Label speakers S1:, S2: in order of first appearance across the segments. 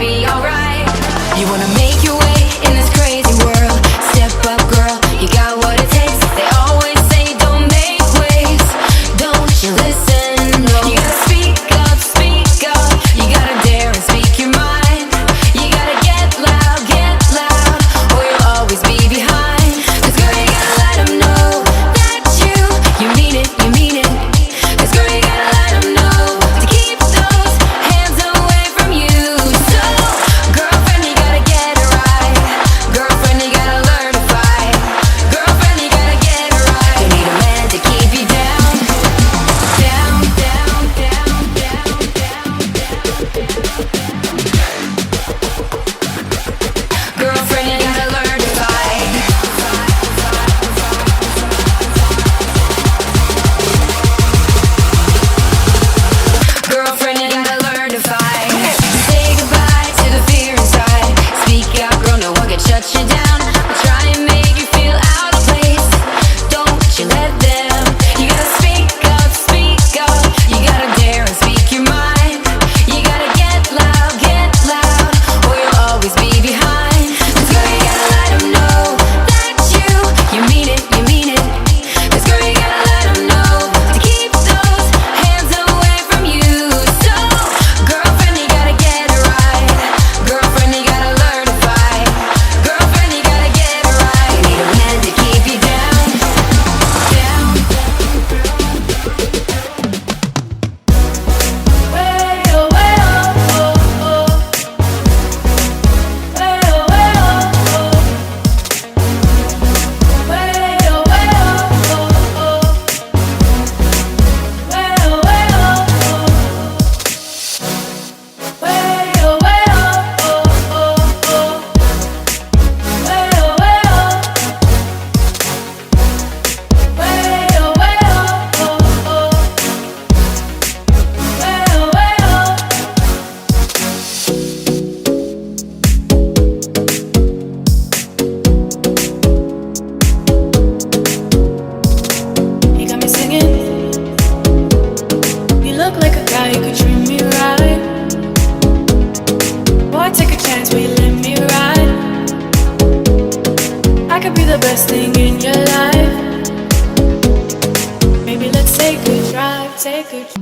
S1: be alright. You wanna make your way in this crazy world. Step up, girl, you got what it takes. They always say don't make waves. Don't you listen? No. You gotta speak up, speak up. You gotta dare and speak your mind. You gotta get loud, or you'll always be behind. 'Cause girl, you gotta let them know that you mean it, you mean it. 'Cause girl, you gotta let them know to keep those hands away from you. So, girlfriend, you gotta get it right. Girlfriend, you gotta learn to fight. Girlfriend, you gotta get it right. You need a man to keep you down, down, down, down, down, down, Girlfriend, you gotta learn to fight. Girlfriend, you gotta learn to fight. Say goodbye to the fear inside. Speak out, girl, no one can shut you down. They'll try and make you feel out of place. Don't you let them. You gotta speak up, you gotta dare and speak your mind. You gotta get loud, or you'll always be behind. 'Cause girl, you gotta let them know that you mean it, you mean it. 'Cause girl, you gotta let them know to keep those hands away from you. So, girlfriend, you gotta get it right. Girlfriend, you gotta learn to fight. Girlfriend, you gotta get it right. You need a man to keep you down, down.
S2: Way oh, way oh, oh, oh. Way oh, way oh, oh. Way oh, way oh, oh, oh. Way oh, way oh, oh. Way oh, way oh, oh, oh, oh. Way oh, way oh. Way oh, way oh, oh, oh. Way oh, way oh. You got me singing. You look like a guy who could treat me right. Boy, take a chance, will you let me ride? I could be the best thing in your life. Maybe let's take a drive, take a drive.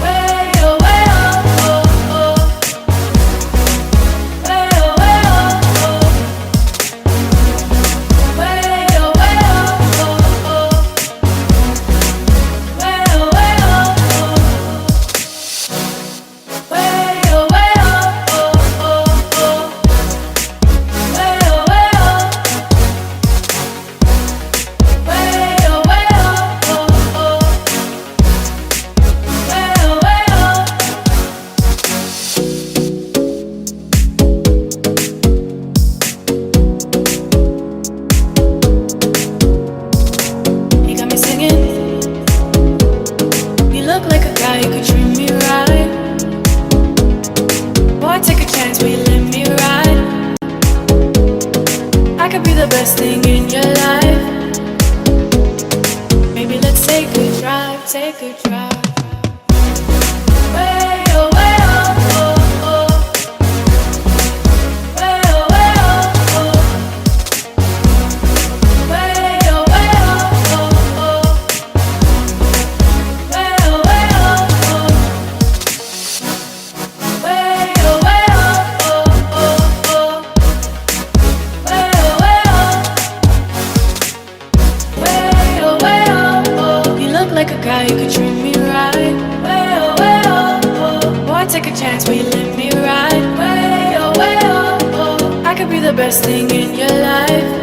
S2: Way oh, way oh, oh, oh. Way oh, way oh, oh. Way oh, way oh, oh, oh. Way oh, way oh, oh. Way oh, way oh, oh, oh, oh. Way oh, way oh. Way oh, way oh, oh, oh. Way oh, way oh. You got me singing. You look like a guy who could treat me right. Boy, take a chance, will you let me ride? I could be the best thing in your life. Maybe let's take a drive, take a drive. Way oh, way oh, oh, oh. Way oh, way oh, oh. Way oh, way oh, oh, oh. Way oh, way oh, oh. Way oh, way oh, oh, oh, oh. Way oh, way oh. Way oh, way oh, oh. You look like a guy who could treat me right. Way oh, way oh, oh. Boy, take a chance, will you let me ride? Way oh, oh. I could be the best thing in your life.